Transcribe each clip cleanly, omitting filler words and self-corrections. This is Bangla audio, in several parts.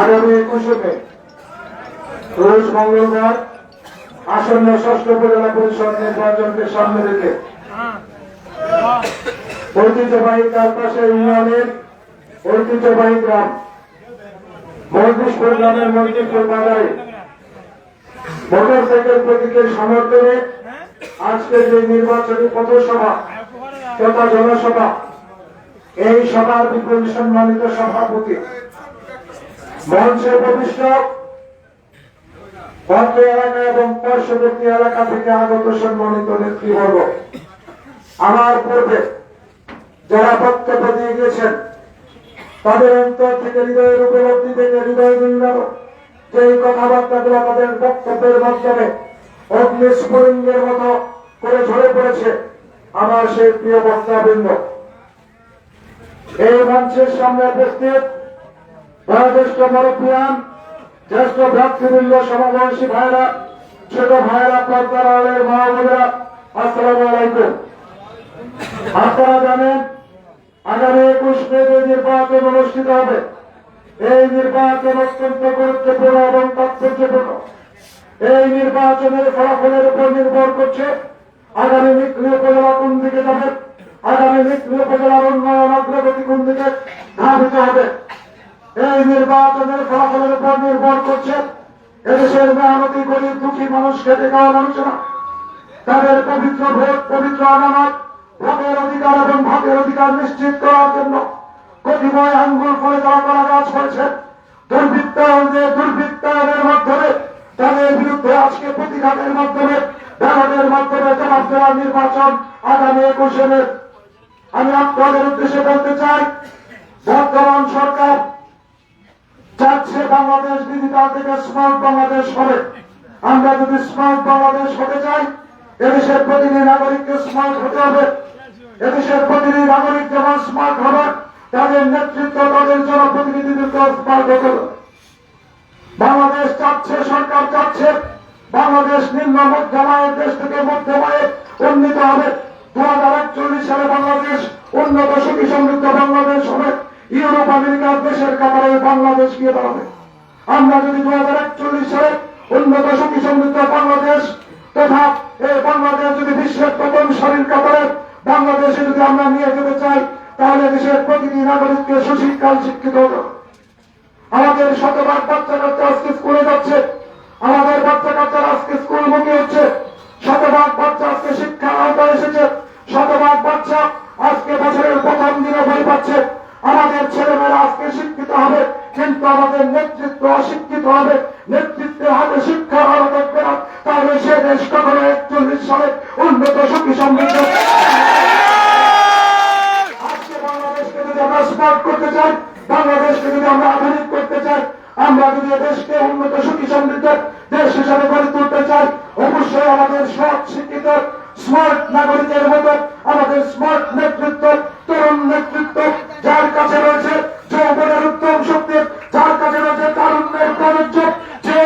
আগামী 21 মে রোজ মঙ্গলবার আসন্ন ষষ্ঠ উপজেলা পরিষদ নির্বাচনকে সামনে রেখে ঐতিহ্যবাহী চারপাশে ইউনিয়নের ঐতিহ্যবাহী গ্রাম মজলিশপুর গ্রামের মজলিশপুর বাজারে মোটরসাইকেল প্রতীকের সমর্থনে আজকে যে নির্বাচনী পথসভা তথা জনসভা, এই সভার বিপুল সম্মানিত সভাপতি, মঞ্চে উপবিষ্ট অত্র এলাকা এবং পার্শ্ববর্তী এলাকা থেকে আগত সম্মানিত নেতৃবর্গ, আমার পূর্বে যারা বক্তব্য দিয়ে গেছেন তাদের অন্তর থেকে হৃদয়ের উপলব্ধি থেকে হৃদয় নির্ণয় যে কথাবার্তাগুলো তাদের বক্তব্যের মাধ্যমে অগ্নিস্ফুলিঙ্গের মতো করে ঝরে পড়েছে আমার সেই প্রিয় বক্তাবৃন্দ, এই মঞ্চের সামনে উপস্থিত বয়োজ্যেষ্ঠ মুরব্বিয়ান, জ্যেষ্ঠ ভ্রাতৃবৃন্দ, সমবয়সী ভাইরা, ছোট ভাইরা, পর্দার আড়ালের মা বোনেরা, আসসালামু আলাইকুম। আপনারা জানেন আগামী 21 মে যে নির্বাচন অনুষ্ঠিত হবে, এই নির্বাচন অত্যন্ত গুরুত্বপূর্ণ এবং তাৎপর্যপূর্ণ। এই নির্বাচনের ফলাফলের উপর নির্ভর করছে আগামী নিকলি উপজেলা কোন দিকে যাবে, আগামী নিকলি উপজেলার উন্নয়ন অগ্রগতি কোন দিকে ধাবিত হবে। এই নির্বাচনের ফলাফলের উপর নির্ভর করছে এদেশের মেহনতি গরিব দুঃখী মানুষ, খেটে খাওয়া মানুষেরা তাদের পবিত্র ভোট, পবিত্র আমানত, ভোটের অধিকার এবং ভোটের অধিকার নিশ্চিত করার জন্য কতিপয় আঙ্গুল ফলে যারা করা কাজ করেছে, দুর্বৃত্তায়নের মাধ্যমে তাদের বিরুদ্ধে আজকে প্রতিঘাতের মাধ্যমে, ব্যালটের মাধ্যমে জবাব দেওয়ার নির্বাচন আগামী 21 মে। আমি আপনাদের উদ্দেশ্যে বলতে চাই, বর্তমান সরকার চাচ্ছে বাংলাদেশ ডিজিটাল থেকে স্মার্ট বাংলাদেশ হবে। আমরা যদি স্মার্ট বাংলাদেশ হতে চাই, এদেশের প্রতিটি নাগরিককে স্মার্ট হতে হবে। এদেশের প্রতিটি নাগরিক যেমন স্মার্ট হবে, তাদের নেতৃত্ব, তাদের জনপ্রতিনিধিত্ব স্মার্ট হতে হবে। বাংলাদেশ চাচ্ছে, সরকার চাচ্ছে বাংলাদেশ নিম্ন মধ্যমায়ের দেশ থেকে মধ্যমায়ে উন্নীত হবে। 2041 সালে বাংলাদেশ উন্নত সুখী সমৃদ্ধ বাংলাদেশ হবে। ইউরোপ আমেরিকার দেশের কাতারে বাংলাদেশ গিয়ে দাঁড়াবে। আমরা যদি 2041 সালে উন্নত সুখী সমৃদ্ধ বাংলাদেশ তথা এই বাংলাদেশ যদি বিশ্বের প্রথম সারির কাতারে বাংলাদেশে যদি আমরা নিয়ে যেতে চাই, তাহলে দেশের প্রতিটি নাগরিককে সুশিক্ষায় শিক্ষিত হতে হবে। আমাদের শতভাগ বাচ্চা কাচ্চা আজকে স্কুলে যাচ্ছে, আমাদের বাচ্চা কাচ্চারা আজকে স্কুলমুখী হচ্ছে, শতভাগ বাচ্চা আজকে শিক্ষার আওতায় এসেছে, শতভাগ বাচ্চা আজকে বছরের প্রথম দিনে বই পাচ্ছে। আমাদের ছেলেমেয়েরা আজকে শিক্ষিত হবে, কিন্তু আমাদের নেতৃত্ব অশিক্ষিত হবে। নেতৃত্বের হাতে শিক্ষার আলো থাকবে না, তাহলে সে দেশ কখনো 41 সালে উন্নত সুখী সমৃদ্ধ। আজকে বাংলাদেশকে যদি আমরা স্মার্ট করতে চাই, বাংলাদেশকে যদি আমরা আধুনিক করতে চাই, আমরা যদি দেশকে উন্নত সুখী সমৃদ্ধ দেশ হিসাবে গড়ে তুলতে চাই, অবশ্যই আমাদের সৎ শিক্ষিত স্মার্ট নাগরিকের মতো আমাদের স্মার্ট নেতৃত্ব, তরুণ নেতৃত্ব, যার কাছে রয়েছে যৌবনের উত্তম শক্তি, যার কাছে রয়েছে তারুণ্যের প্রযোজ্য, যে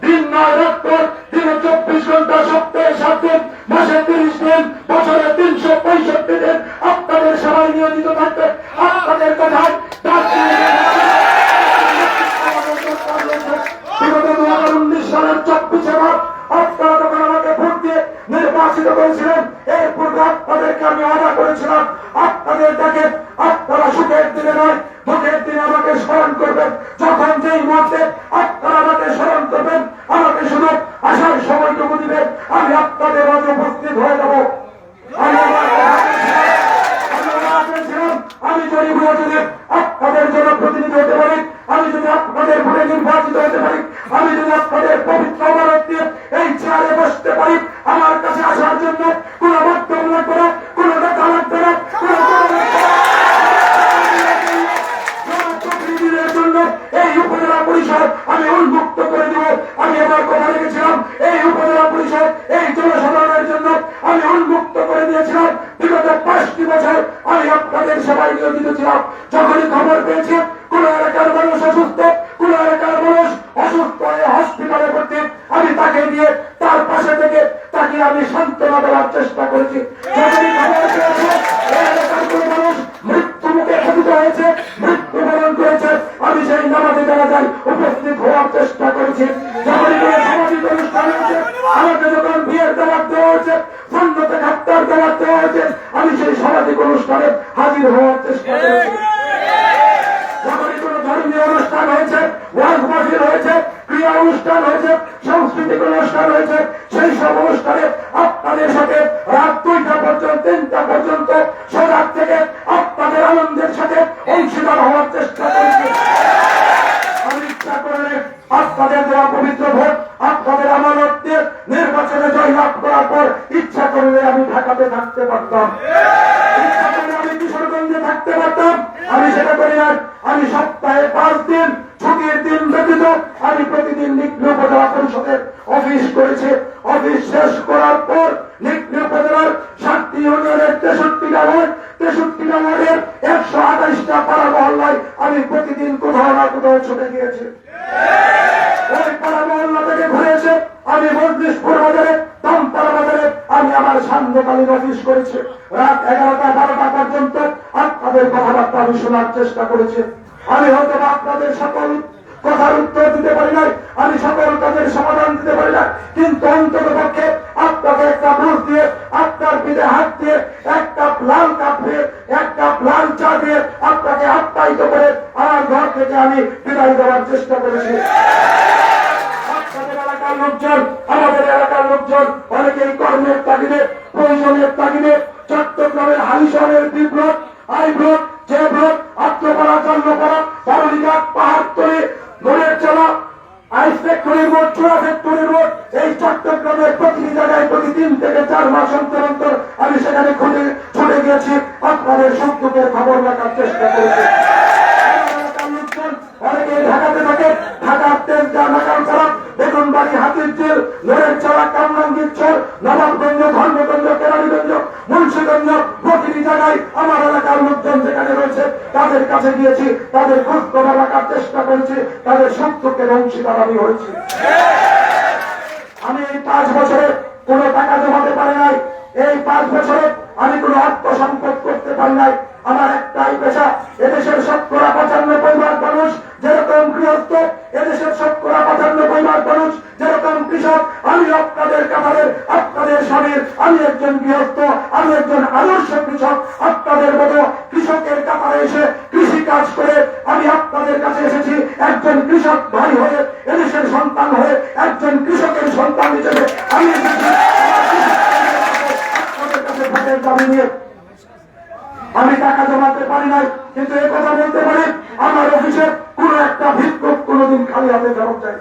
দিন নয় রাত দিনে 24 ঘন্টা, সপ্তাহে 7 দিন, মাসে 30 দিন, বছরে 365 দিন আপনাদের সেবায় নিয়োজিত থাকবে। আপনাদের কথায় বিগত 2019 সালের 24 মার্চ আপনারা যখন আমাকে ভোট দিয়ে নির্বাচিত করেছিলেন, এর পূর্বে আপনাদেরকে আমি আশা করেছিলাম আপনাদের ডাকে আপনারা সুখের দিনে নয় দুঃখের দিনে আমাকে স্মরণ করবেন। যখন যেই মুহূর্তে আপনারা আমাকে স্মরণ করবেন, আমাকে শুধু আসার সময়টুকু দিবেন, আমি আপনাদের মাঝে উপস্থিত হয়ে যাব। আমি যদি আপনাদের জন্য প্রতিনিধি হতে পারি, আমি যদি আপনাদের ভোটে নির্বাচিত হতে পারি, আমি যদি আপনাদের পবিত্র অবরোধ দিয়ে এই চেয়ারে বসতে পারি, আমার কাছে আসার জন্য কোন মাধ্যম লাগবে না, কোন টাকা লাগবে না, প্রতিনিধিদের জন্য এই উপজেলা পরিষদ আমি উন্মুক্ত করে দিব। আমি এবার কথা রেখেছিলাম, এই উপজেলা পরিষদ এই জনসাধারণের জন্য আমি উন্মুক্ত করে দিয়েছিলাম। বিগত 5টি বছর আমি আপনাদের সেবায় নিয়োজিত ছিলাম। যখনই খবর পেয়েছি কোন এলাকার মানুষ অসুস্থ, কোন এলাকার মানুষ অসুস্থ হয়ে হসপিটালে ভর্তি, আমি তাকে নিয়ে তার পাশে থেকে তাকে আমি সান্ত্বনা দেওয়ার চেষ্টা করেছি। যখনই খবর পেয়েছি এই এলাকার কোন মানুষ মৃত্যু মুখে পতিত হয়েছে, মৃত্যুবরণ করেছে, আমি সেই নামাজে জানাজায় উপস্থিত হওয়ার চেষ্টা করেছি। যখন কোনো সামাজিক অনুষ্ঠান হয়েছে, আমাকে যখন বিয়ের দাওয়াত দেওয়া হয়েছে, সন্ন্যতে খাত্তার দাওয়াত দেওয়া হয়েছে, আমি সেই সামাজিক অনুষ্ঠানে হাজির হওয়ার চেষ্টা করেছি। যখনই কোন ধর্মীয় অনুষ্ঠান হয়েছে, ওয়াজ মাহফিল হয়েছে, ক্রীড়া অনুষ্ঠান হয়েছে, সাংস্কৃতিক অনুষ্ঠান হয়েছে, সেই সব অনুষ্ঠানে আপনাদের সাথে রাত 2টা পর্যন্ত 3টা পর্যন্ত সজাগ থেকে আপনাদের আনন্দের সাথে অংশীদার হওয়ার চেষ্টা করেছি। আমি ইচ্ছা করলে আপনাদের দেওয়া পবিত্র ভোট আপনাদের আমানত দিয়ে নির্বাচনে জয়লাভ করার পর ইচ্ছা করলে আমি ঢাকাতে থাকতে পারতাম, ইচ্ছা করলে আমি কিশোরগঞ্জে থাকতে পারতাম। আমি সেটা করি না। আমি সপ্তাহে 5 দিন ছুটির দিন ব্যতীত আমি প্রতিদিন নিকলি উপজেলা পরিষদের অফিস করেছি। অফিস শেষ করার পর নিকলি উপজেলার 7টি ইউনিয়নের 63টা ওয়ার্ড, 63টা ওয়ার্ডের 128টা পাড়া মহল্লায় আমি প্রতিদিন কোথাও না কোথাও ছুটে গিয়েছি। ওই পাড়া মহল্লা থেকে ঘুরে এসে আমি মজলিশপুর বাজারে, দামপাড়া বাজারে আমি আমার সান্ধ্যকালীন অফিস করেছি। রাত 11টা 12টা পর্যন্ত আপনাদের কথাবার্তা আমি শোনার চেষ্টা করেছি। আমি হয়তো আপনাদের সকল কথার উত্তর দিতে পারি নাই, আমি সকল কাজের সমাধান দিতে পারি না, কিন্তু অন্তত পক্ষে আপনাকে একটা বুঝ দিয়ে, আপনার পিঠে হাত দিয়ে, এক কাপ লাল কাপ দিয়ে, এক কাপ লাল চা দিয়ে আপনাকে আপ্যায়িত করে আমার ঘর থেকে আমি বিদায় দেওয়ার চেষ্টা করেছি। আপনাদের এলাকার লোকজন, আমাদের এলাকার লোকজন অনেকেই কর্মের তাগিদে, প্রয়োজনের তাগিদে চট্টগ্রামের হালিশহরের B block, I block, J block, Atmapara, Chandrapara, Barulika, Pahartali, নোরের চালা, আইস ফ্যাক্টরি রোড, চূড়া ফ্যাক্টরি রোড, এই চট্টগ্রামের প্রতিটি জায়গায় প্রতি 3 থেকে 4 মাস অন্তর অন্তর আমি সেখানে ছুটে গিয়েছি, আপনাদের সুখ দুঃখের খবর রাখার চেষ্টা করেছি। অনেকে ঢাকাতে থাকে, ঢাকার তেলটা, নাকালপাড়া, বেগুনবাড়ি, হাতিরঝিল, নোরের চালা, কামরাঙ্গীরচর, নবাবগঞ্জ, ধর্মগঞ্জ, কেরানীগঞ্জ, মুন্সিগঞ্জ, প্রতিটি জায়গায় আমার এলাকার লোকজন যেখানে রয়েছে তাদের কাছে গিয়েছি, তাদের খোঁজ খবর রাখার চেষ্টা করেছি, তাদের সুখ দুঃখের অংশীদার আমি হয়েছি। আমি এই 5 বছরে কোনো টাকা জমাতে পারি নাই, এই 5 বছরে আমি কোনো অর্থ সম্পদ করতে পারি নাই। আমার একটাই পেশা, এদেশের 95% মানুষ যেরকম গৃহস্থ, এদেশের 95% মানুষ যেরকম কৃষক, আমি আপনাদের কাতারের, আপনাদের স্বামীর, আমি একজন গৃহস্থ, আমি একজন আদর্শ কৃষক। আপনাদের মতো কৃষকের কাতারে এসে কৃষি কাজ করে আমি আপনাদের কাছে এসেছি একজন কৃষক ভাই হয়ে, এদেশের সন্তান হয়ে, একজন কৃষকের সন্তান হিসেবে আমি এসেছি আপনাদের কাছে ভোটের দাবি নিয়ে। আমি টাকা জমাতে পারি নাই, কিন্তু এই কথা বলতে পারি আমার অফিসে কোন একটা ভিক্ষুক কোনদিন খালি হাতে ফেরত যায়।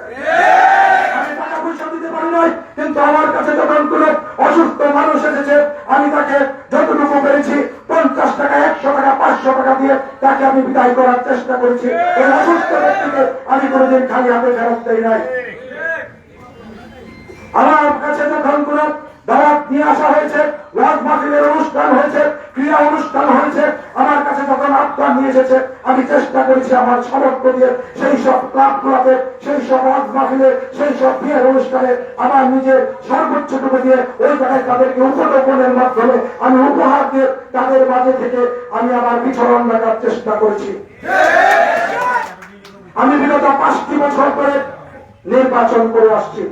আমি টাকা পয়সা দিতে পারি নাই, কিন্তু আমার কাছে যখন কোন অসুস্থ মানুষ এসেছে আমি তাকে যতটুকু পেরেছি 50 টাকা, 100 টাকা, 500 টাকা দিয়ে তাকে আমি বিদায় করার চেষ্টা করেছি। এই অসুস্থ ব্যক্তিকে আমি কোনদিন খালি হাতে ফেরত দেই নাই। আমার কাছে যখন কোন দাওয়াত নিয়ে আসা হয়েছে, ওয়াজ মাহফিলের অনুষ্ঠান হয়েছে, ক্রীড়া অনুষ্ঠান হয়েছে, আমার কাছে যখন আহ্বান নিয়ে এসেছে আমি চেষ্টা করেছি আমার সামর্থ্য দিয়ে সেই সব ক্লাবগুলোতে, সেই সব ওয়াজ মাহফিলে, সেই সব বিয়ের অনুষ্ঠানে আমার নিজের সর্বোচ্চটুকু দিয়ে ওই জায়গায় তাদেরকে উপঢৌকনের মাধ্যমে আমি উপহার দিয়ে তাদের মাঝে থেকে আমি আমার বিচরণ রাখার চেষ্টা করেছি। আমি বিগত 5টি বছর ধরে নির্বাচন করে আসছি।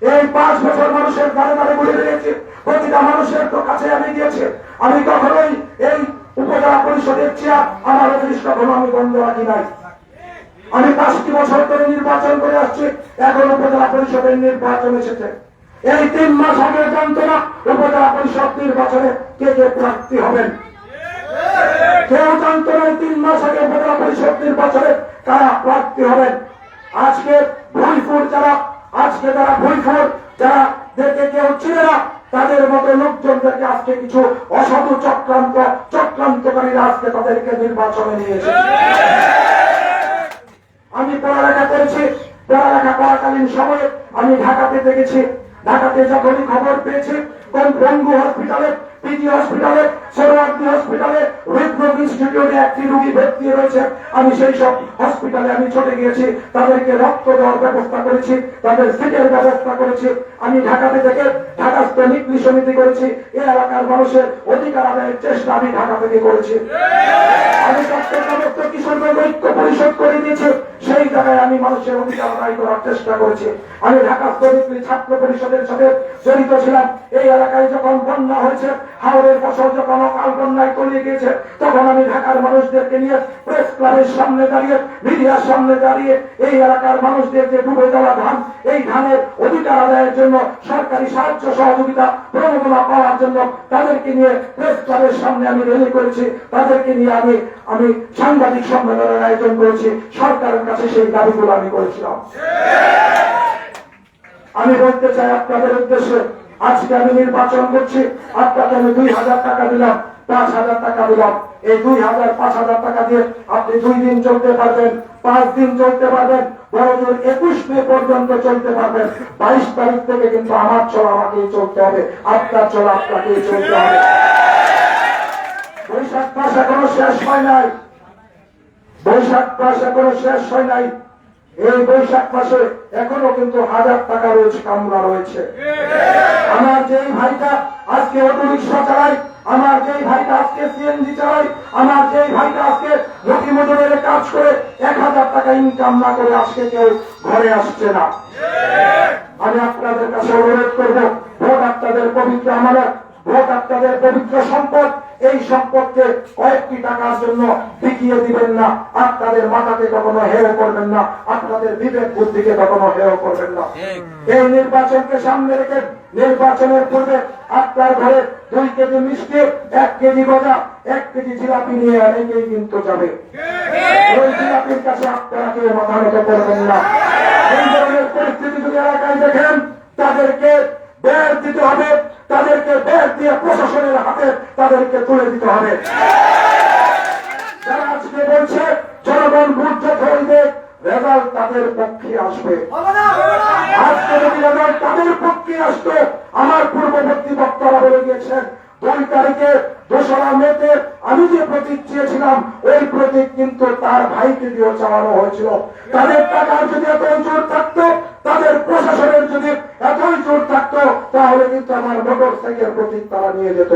এই 5 বছর মানুষের দ্বারে দ্বারে ঘুরে বেরিয়েছি, প্রতিটা মানুষের তো কাছে আমি গিয়েছি। আমি কখনোই এই উপজেলা পরিষদের চেয়ার, আমার অফিস কখনো আমি বন্ধ রাখি নাই। আমি 5টি বছর ধরে নির্বাচন করে আসছি, এখন উপজেলা পরিষদের নির্বাচন এসেছে। এই 3 মাস আগে জানতো না উপজেলা পরিষদ নির্বাচনে কে কে প্রার্থী হবেন, কেউ জানতো না 3 মাস আগে উপজেলা পরিষদ নির্বাচনে কারা প্রার্থী হবেন। আজকে ভুইপুর যারা, আজকে যারা ভুইপুর যারা দেখে কেউ চিনে না, তাদের মতো লোকজনদেরকে আজকে কিছু অসাধু চক্রান্তকারীরা আজকে তাদেরকে নির্বাচনে নিয়েছে। আমি পড়ালেখা করেছি, পড়ালেখা করাকালীন সময়ে আমি ঢাকাতে দেখেছি। ঢাকাতে যখনই খবর পেয়েছি কোন বঙ্গু হসপিটালে, পিজি হসপিটালে, সোহরাওয়ার্দী হসপিটালে, হৃদরোগ ইনস্টিটিউটে একটি রোগী ভর্তি রয়েছে, আমি সেই সব হসপিটালে আমি চলে গিয়েছি, তাদেরকে রক্ত দেওয়ার ব্যবস্থা করেছি, তাদের সিটের ব্যবস্থা করেছি। আমি ঢাকাতে থেকে ঢাকাস্থ নিকলি সমিতি করেছি, এই এলাকার মানুষের অধিকার আদায়ের চেষ্টা আমি ঢাকা থেকে করেছি। আমি চট্টগ্রামস্থ কিশোরগঞ্জ ঐক্য পরিষদ করে দিয়েছি, সেই জায়গায় মানুষের অধিকার আদায় করার চেষ্টা করেছি। আমি ঢাকা শ্রমিক ছাত্র পরিষদের সাথে জড়িত ছিলাম। এই এলাকায় যখন বন্যা হয়েছে, হাওড়ের ফসল যখন অকাল বন্যায় তলিয়ে গিয়েছে, তখন আমি ঢাকার মানুষদেরকে নিয়ে প্রেস ক্লাবের সামনে দাঁড়িয়ে, মিডিয়ার সামনে দাঁড়িয়ে এই এলাকার মানুষদের যে ডুবে যাওয়া ধান, এই ধানের অধিকার আদায়ের জন্য সরকারি সাহায্য সহযোগিতা প্রণোদনা পাওয়ার জন্য তাদেরকে নিয়ে প্রেস ক্লাবের সামনে আমি র্যালি করেছি। তাদেরকে নিয়ে আমি সাংবাদিক সম্মেলনের আয়োজন করেছি। সরকারের কাছে সেই দাবিগুলো আমি করেছিলাম। আমি বলতে চাই আপনাদের উদ্দেশ্যে, আজকে আমি নির্বাচন করছি, আপনাকে আমি 2000 টাকা দিলাম, 5000 টাকা দিলাম। এই 2000 5000 টাকা দিয়ে আপনি 2 দিন চলতে পারবেন, 5 দিন চলতে পারবেন, বড়জোর 21 মে পর্যন্ত চলতে পারবেন। 22 তারিখ থেকে কিন্তু আমার চলা আমাকেই চলতে হবে, আপনার চলা আপনাকেই চলতে হবে। বৈশাখ মাস এখনো শেষ হয় নাই, বৈশাখ মাস এখনো শেষ হয় নাই। এই বৈশাখ মাসে এখনো কিন্তু 1000 টাকা রয়েছে, কামলা রয়েছে। আমার যেই ভাইটা আজকে অটো রিক্সা চালায়, আমার যেই ভাইটা আজকে সিএনজি চালায়, আমার যেই ভাইটা আজকে রুটি মজুরের কাজ করে 1000 টাকা ইনকাম না করে আজকে কেউ ঘরে আসছে না। আমি আপনাদের কাছে অনুরোধ করবো, ভোট আপনাদের পবিত্র আমানত, ভোট আপনাদের পবিত্র সম্পদ। এই সম্পদকে কয়েকটি টাকার জন্য বিকিয়ে দিবেন না। আপনাদের মাথাকে কখনো হেয় করবেন না, আপনাদের বিবেক বুদ্ধিকে কখনো হেয় করবেন না। এই নির্বাচনকে সামনে রেখে নির্বাচনের পূর্বে আপনার ঘরে 2 কেজি মিষ্টি, 1 কেজি গজা, 1 কেজি জিলাপি নিয়ে অনেকেই কিন্তু যাবে। ওই জিলাপির কাছে আপনারা কেউ মাথা নত করবেন না। এই ধরনের পরিস্থিতি যদি এলাকায় দেখেন, তাদেরকে বের দিতে হবে, তাদেরকে বের দিয়ে প্রশাসনের হাতে তাদেরকে তুলে দিতে হবে। যারা আজকে বলছে জনগণ ভোট যত হইবে, রেজাল্ট তাদের পক্ষে আসবে। আজকে যদি রেজাল্ট তাদের পক্ষে আসতো, আমার পূর্ববর্তী বক্তারা বলে গিয়েছেন 2 তারিখে 2রা মেতে আমি যে প্রতীক চেয়েছিলাম, ওই প্রতীক কিন্তু তার ভাইকে দিয়েও চালানো হয়েছিল। তাদের টাকার যদি এতই জোর থাকতো, তাদের প্রশাসনের যদি এতই জোর থাকতো, তাহলে কিন্তু আমার মোটরসাইকেল প্রতীক তারা নিয়ে যেত।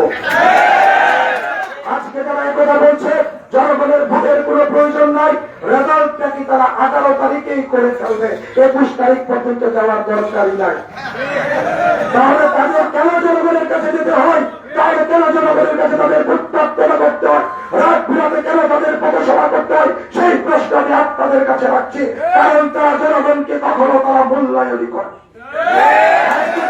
আজকে তারা একথা বলছে জনগণের ভোটের কোনো প্রয়োজন নাই, রেজাল্ট নাকি তারা 18 তারিখেই করে ফেলবে, 21 তারিখ পর্যন্ত যাওয়ার দরকারই নাই। তাহলে তাদের কেন জনগণের কাছে যেতে হয়? তাহলে কেন জনগণের কাছে তাদের ভোট প্রার্থনা করতে হয়? রাত বিরাতে কেন তাদের পথসভা করতে হয়? সেই প্রশ্ন আমি আপনাদের কাছে রাখছি। কারণ তারা জনগণকে কখনো তারা মূল্যায়নই করে।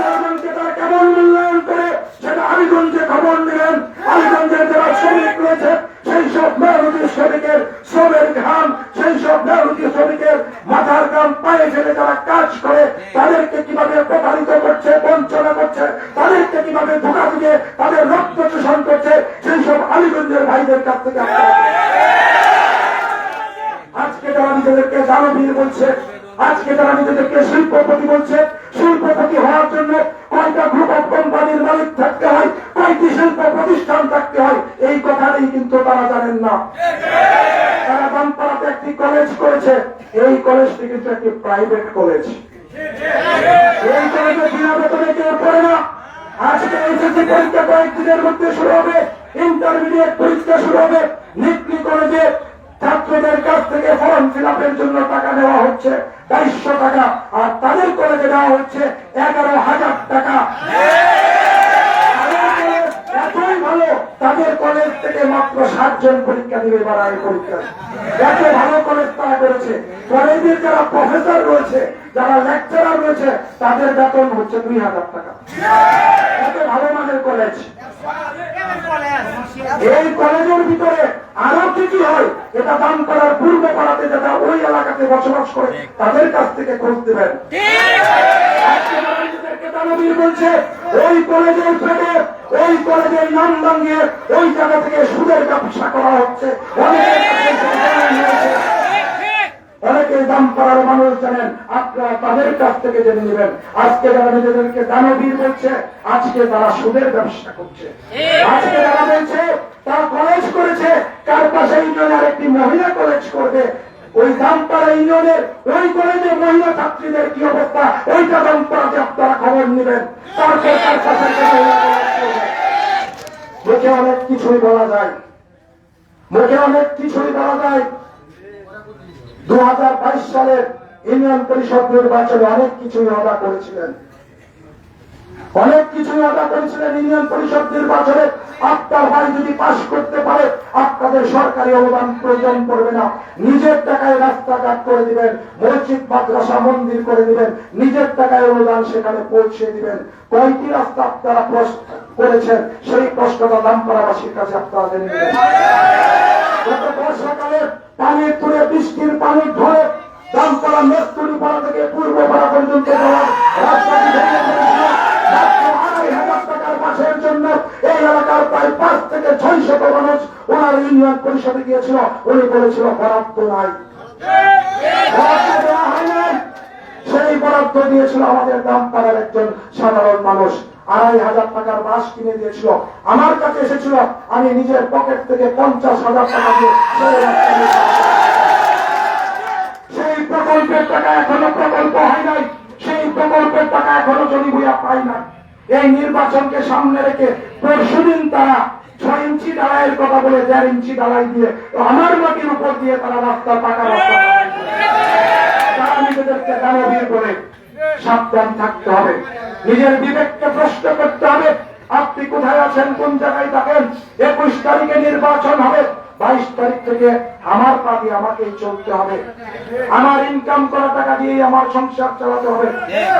জনগণকে তারা কেমন মূল্যায়ন করে সেটা আলীগঞ্জে খবর নিলেন। আলীগঞ্জের যারা শ্রমিক রয়েছে, সেই সব মেহনতি শ্রমিকের শ্রমের ঘাম, সেই সব মেহনতি শ্রমিকের মাথার ঘাম পায়ে ফেলে যারা কাজ করে, তাদেরকে কিভাবে প্রতারিত করছে, বঞ্চনা করছে, তাদেরকে কিভাবে ধোঁকা দিয়ে তাদের রক্ত শোষণ করছে, সেই সব আলীগঞ্জের ভাইদের কাছ থেকে আজকে যারা নিজেদেরকে দানবীর বলছে, আজকে যারা নিজেদেরকে শিল্পপতি বলছে, শিল্পপতি হওয়ার জন্য কয়টা গ্রুপ অফ কোম্পানির মালিক থাকতে হয়, কয়টি শিল্প প্রতিষ্ঠান থাকতে হয়, এই কথাটাই কিন্তু তারা জানেন না। তারা দামপাড়াতে একটি কলেজ করেছে, এই কলেজটি কিন্তু একটি প্রাইভেট কলেজ। এই কলেজে বিনা বেতনে কেউ পড়ে না। আজকে এসএসসি পরীক্ষা কয়েকদিনের মধ্যে শুরু হবে, ইন্টারমিডিয়েট পরীক্ষা শুরু হবে। নিকলি কলেজে ছাত্রদের কাছ থেকে ফর্ম ফিল আপের জন্য টাকা নেওয়া হচ্ছে 2200 টাকা, আর তাদের কলেজে দেওয়া হচ্ছে 11,000 টাকা। এতই ভালো, তাদের কলেজ থেকে মাত্র 7 জন পরীক্ষা দিবে এবার আগে পরীক্ষা। এত ভালো কলেজ তারা করেছে। কলেজের যারা প্রফেসর রয়েছে, যারা লেকচারার রয়েছে, তাদের বেতন হচ্ছে 2000 টাকা। এত ভালো মানের কলেজ। এই কলেজের ভিতরে আরো কি কি হয়, এটা দামপাড়ার পূর্ব পাড়াতে যারা ওই এলাকাতে বসবাস করে তাদের কাছ থেকে খোঁজ দেবেন। দানবীর বলছে ওই কলেজের থেকে, ওই কলেজের নাম ভাঙিয়ে ওই জায়গা থেকে সুদের ব্যবসা করা হচ্ছে। অনেকে দামপাড়ার মানুষ জানেন, আপনারা তাদের কাছ থেকে জেনে নেবেন। আজকে যারা নিজেদেরকে দানবীর বলছে, আজকে তারা সুদের ব্যবসা করছে। আজকে যারা বলছে তারা কলেজ করেছে, কার পাশে ইউনিয়নের একটি মহিলা কলেজ করবে, ওই দামপাড়া ইউনিয়নের ওই কলেজে মহিলা ছাত্রীদের কি অবস্থা, ওইটা দামপাড়াতে আপনারা খবর নেবেন। তারপর তার পাশে মুখে অনেক কিছুই বলা যায়, মুখে অনেক কিছুই বলা যায়। 2022 সালের ইউনিয়ন পরিষদ নির্বাচনে অনেক কিছুই ওয়াদা করেছিলেন, ইউনিয়ন পরিষদ নির্বাচনে আপনার ভাই যদি পাশ করতে পারে আপনাদের সরকারি অনুদান প্রয়োজন পড়বে না, নিজের টাকায় রাস্তাঘাট করে দিবেন, মসজিদ মাদ্রাসা মন্দির করে দিবেন, নিজের টাকায় অনুদান সেখানে পৌঁছে দিবেন। কয়টি রাস্তা আপনারা করেছেন সেই প্রশ্নটা দামপাড়াবাসীর কাছে আপনারা জেনে নেবেন। গত বর্ষাকালে পানির তুলে বৃষ্টির পানি ধরে দামপাড়া মেস্তুরি পাড়া থেকে পূর্ব পাড়া পর্যন্ত রাস্তাটি ভেঙে পড়েছিল। বাসের জন্য এই এলাকার প্রায় 5 থেকে 600 মানুষ ওনার ইউনিয়ন পরিষদে গিয়েছিল, উনি বলেছিল বরাদ্দ নাই, দেওয়া হয় নাই। সেই বরাদ্দ দিয়েছিল আমাদের দামপাড়ার একজন সাধারণ মানুষ, 2500 টাকার বাস কিনে দিয়েছিল, আমার কাছে এসেছিল, আমি নিজের পকেট থেকে 50,000 টাকা দিয়ে সেই প্রকল্পের টাকা এখনো প্রকল্প হয় নাই, সেই প্রকল্পের টাকা এখনো জমি ভুইয়া পাই না। এই নির্বাচনকে সামনে রেখে পরশুদিন তারা 6 ইঞ্চি ঢালাইয়ের কথা বলে 1.5 ইঞ্চি ঢালাই দিয়ে আমার মাটির উপর দিয়ে তারা রাস্তা পাকা রাস্তা তারা নিজেদেরকে দানবীর বলে। সাবধান থাকতে হবে, নিজের বিবেককে প্রশ্ন করতে হবে, আপনি কোথায় আছেন, কোন জায়গায় থাকেন। 21 তারিখে নির্বাচন হবে, 22 তারিখ থেকে আমার পা দিয়ে আমাকেই চলতে হবে, আমার ইনকাম করা টাকা দিয়ে আমার সংসার চালাতে হবে।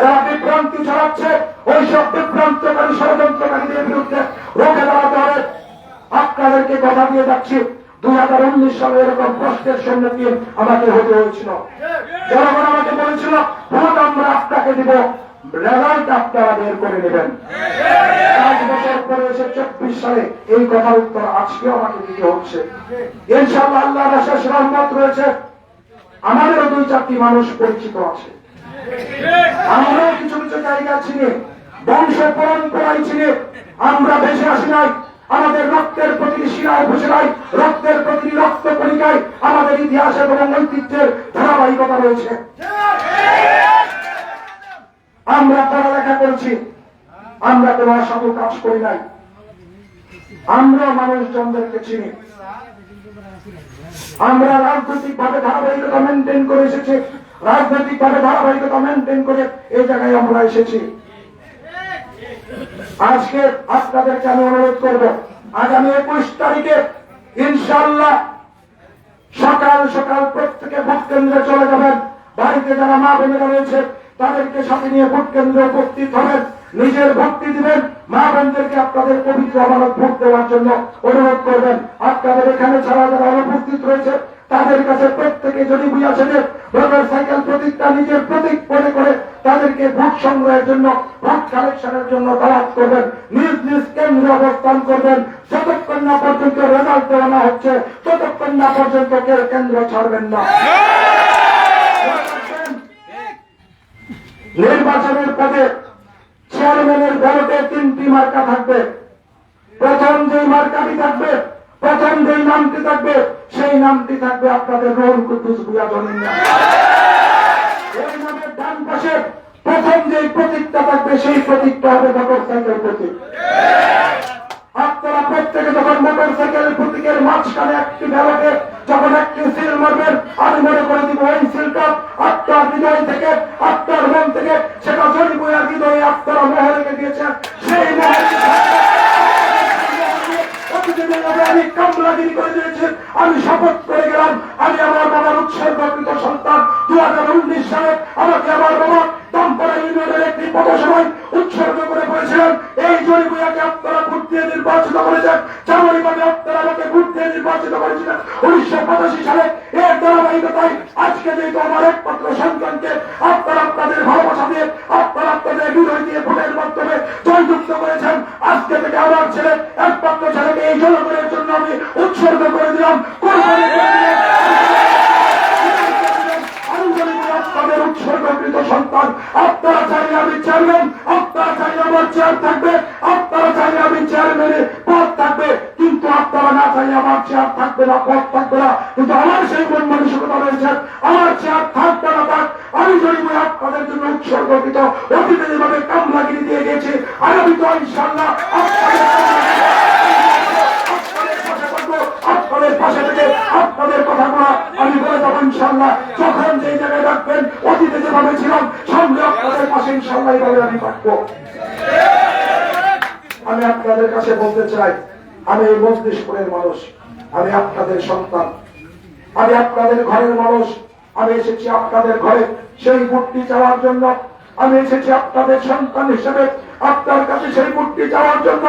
যারা বিভ্রান্তি ছড়াচ্ছে ওই সব বিভ্রান্তকারী ষড়যন্ত্রকারীদের বিরুদ্ধে রুখে দাঁড়াতে হবে। আপনাদেরকে কথা দিয়ে যাচ্ছি, 2019 সালে এরকম প্রশ্নের সম্মুখীন আমাকে হতে হয়েছিল। জনগণ আমাকে বলেছিল ভোট আমরা আপনাকে দিব, রেজাল্ট আপনারা বের করে নেবেন। 5 বছর পরে এসে 24 সালে এই কথার উত্তর আজকেও আমাকে দিতে হচ্ছে। ইনশাআল্লাহ আল্লাহর অশেষ রহমত রয়েছে, আমাদেরও 2-4টি মানুষ পরিচিত আছে, আমরাও কিছু কিছু জায়গা চিনি, বংশ পরম্পরায় চিনি, আমরা বেঁচে আসি নাই। আমাদের রক্তের প্রতিটি শিরায় বসে নাই, রক্তের প্রতিটি রক্ত কণিকায় আমাদের ইতিহাস এবং ঐতিহ্যের ধারাবাহিকতা রয়েছে। আমরা পড়ালেখা করছি, আমরা কোন অসাধু কাজ করি নাই, আমরা মানুষজনদেরকে চিনি, আমরা রাজনৈতিক ভাবে ধারাবাহিকতা মেনটেন করে এসেছি, রাজনৈতিক ভাবে ধারাবাহিকতা মেনটেন করে এই জায়গায় আমরা এসেছি। আজকে আপনাদেরকে আমি অনুরোধ করব, আগামী 21 তারিখে ইনশাআল্লাহ সকাল সকাল প্রত্যেকে ভোট কেন্দ্রে চলে যাবেন। বাড়িতে যারা মা বোনেরা রয়েছে তাদেরকে সাথে নিয়ে ভোট কেন্দ্রে উপস্থিত হবেন, নিজের ভোটটি দিবেন। মা বোনদেরকে আপনাদের পবিত্র আমানত ভোট দেওয়ার জন্য অনুরোধ করবেন। আপনাদের এখানে ছাড়া যারা অনুপস্থিত রয়েছে তাদের কাছে প্রত্যেকে যদি বুঝা ছেড়ে মোটর সাইকেল প্রতীকটা নিজের প্রতীক মনে করে তাদেরকে ভোট সংগ্রহের জন্য, ভোট কালেকশনের জন্য দাওয়াত করবেন। নিজ নিজ কেন্দ্রে অবস্থান করবেন, যতক্ষণ না পর্যন্ত রেজাল্ট দেওয়া না হচ্ছে ততক্ষণ না পর্যন্ত কেউ কেন্দ্র ছাড়বেন না। নির্বাচনের পদে চেয়ারম্যানের ব্যালটে 3টি মার্কা থাকবে। প্রথম যেই মার্কাটি থাকবে, প্রথম যেই নামটি থাকবে সেই নামটি থাকবে আপনাদের রুহুল কুদ্দুস ভূঁইয়া জমির নাম। এই নামের ডান পাশে প্রথম যেই প্রতীকটা থাকবে সেই প্রতীকটা হবে মোটর সাইকেল প্রতীক। আপনারা প্রত্যেকে যখন মোটর সাইকেল প্রতীকের মাঝখানে একটি ব্যালটে যখন একটি সিল মারবেন, আমি মনে করে দিব ওই সিলটা আপনার হৃদয় থেকে, আপনার মন থেকে সেটা জনি ভূঁইয়ার হৃদয়ে আপনারা মোহর রেখে দিয়েছেন। সেই আমি কামলাগিরি করে দিয়েছি, আমি শপথ করে গেলাম আমি আমার বাবার উৎসর্গকৃত সন্তান। 2019 সালে আমাকে আমার বাবা দামপাড়া ইউনিয়নের একটি পথসভায় উৎসর্গ করে বলেছিলেন এই জনি ভূঁইয়াকে আপনারা ভোট দিয়ে নির্বাচিত করেছেন, জানুয়ারিভাবে আপনারা আমাকে ভোট দিয়ে নির্বাচিত করেছিলেন 1985 সালে। এর ধারাবাহিকতায় আজকে যেহেতু আমার একমাত্র সন্তানকে আপনারা আপনাদের ভালোবাসা দিয়ে, আপনারা আপনাদের হৃদয় দিয়ে ভোটের মাধ্যমে জয়যুক্ত করেছেন, আজকে থেকে আমার ছেলে, একমাত্র ছেলেকে এই জনগণের জন্য আমি উৎসর্গ করে দিলাম, কোরবানি করে দিলাম। আপনাদের উৎসর্গকৃত সন্তান। আপনারা চাইলে আমি চেয়ারম্যান, আপনারা চাইলে আমার চেয়ার থাকবে, আপনারা চাইলে আমি চেয়ারম্যানের পদ থাকবে, কিন্তু আপনারা না চাইলে আমার চেয়ার থাকবে না, পদ থাকবে না। কিন্তু আমার সেই মন মানসিকতা রয়েছে, আমার চেয়ার থাকবে না থাক, আমি যদি আপনাদের জন্য উৎসর্গকৃত অতীতে যেভাবে কামলাগিরি দিয়ে গেছি, আগামী তো ইনশাআল্লাহ আপনাদের পাশে থেকে আপনাদের কথাগুলো আমি বলে যাবেন ইনশাআল্লাহ যখন যে জায়গায় রাখবেন অতীতে যেভাবে ছিলাম সামনে আপনাদের পাশে ইনশাআল্লাহ এইভাবে আমি থাকবো। আমি আপনাদের কাছে বলতে চাই, আমি এই মজলিশপুরের মানুষ, আমি আপনাদের সন্তান, আমি আপনাদের ঘরের মানুষ। আমি এসেছি আপনাদের ঘরে সেই ভোটটি চাওয়ার জন্য, আমি এসেছি আপনাদের সন্তান হিসেবে আপনার কাছে সেই ভোটটি চাওয়ার জন্য,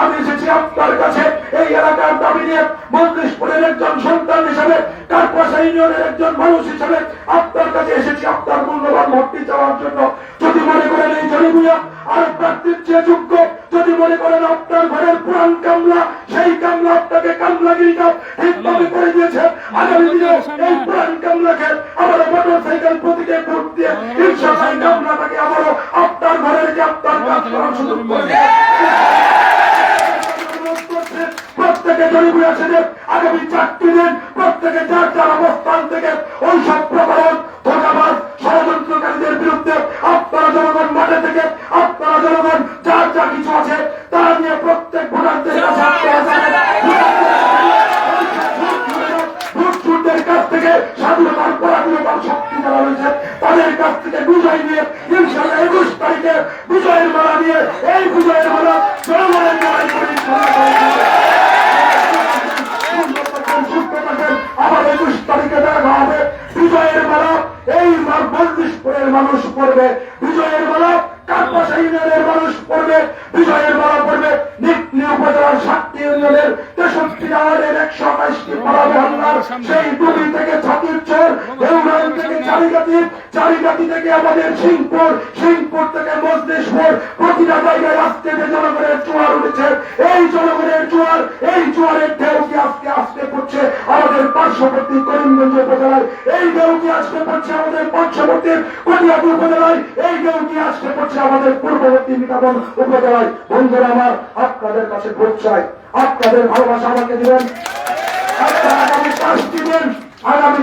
আমি এসেছি আপনার কাছে এই এলাকার দাবি নিয়ে মজলিশপুরের একজন সন্তান হিসেবে, কারপাশা ইউনিয়নের একজন মানুষ হিসেবে আপনার কাছে এসেছি আপনার মূল্যবান ভোটটি চাওয়ার জন্য। যদি মনে করেন এই জনি ভূঁইয়া আর প্রার্থীর চেয়ে যোগ্য, যদি মনে করেন আপনার ঘরের পুরান কামলা সেই কামলা আপনাকে কামলাগিরিটা ঠিকভাবে করে দিয়েছে, আগামী দিনে এই পুরান কামলাকে আবার মোটর সাইকেল প্রতীকে ভোট দিয়ে ইনশাআল্লাহ কামলাটাকে আবারও আপনার ঘরে রেখে আপনার কাজ করার সুযোগ করে প্রত্যেকে জড়ি বুঝে আছে যে আগামী 4টি দিন প্রত্যেকে যার যার অবস্থান থেকে ওই সব প্রকরণ ধোঁকাবাজ ষড়যন্ত্রকারীদের বিরুদ্ধে আপনারা জনগণ মাঠে থেকে আপনারা জনগণ যার যা কিছু আছে তারা নিয়ে প্রত্যেক ভোটারদের ভোটদের কাছ থেকে স্বাধীনতার পরাধীনতার শক্তি যারা রয়েছে তাদের কাছ থেকে বিজয় নিয়ে ইনশাআল্লাহ 21 তারিখে বিজয়ের মালা দিয়ে এই বিজয়ের মালা জনগণের লড়াই করে আবার 21 তারিখে দেখা হবে। বিজয়ের মালা এই মজলিশপুরের মানুষ পড়বে, বিজয়ের মালা কারপাশা ইউনিয়নের মানুষ পড়বে, বিজয়ের মালা পড়বে নিকলি উপজেলার 7টি ইউনিয়নের 63 ওয়ার্ডের 128টি পাড়া মহল্লার সেই ডুবি থেকে ছাতিরচর, দেউরান থেকে চারিগাতি থেকে আমাদের সিংপুর থেকে মজলিশপুর, প্রতিটা জায়গায় আজকে যে জনগণের জোয়ার উঠেছে এই জনগণের জোয়ার, এই জোয়ারের ঢেউ কি আজকে আজকে পড়ছে আমাদের পার্শ্ববর্তী করিমগঞ্জ উপজেলায়, এই ঢেউ কি আজকে পড়ছে আমাদের পার্শ্ববর্তী কটিয়াদি উপজেলায়, এই ঢেউ কি আজকে পড়ছে আমাদের পূর্ববর্তী মিঠাবন উপজেলায়। বন্ধুরা আমার, আপনাদের কাছে ভোট চাই, আপনাদের ভালোবাসা আমাকে দিবেন। আপনারা আগামী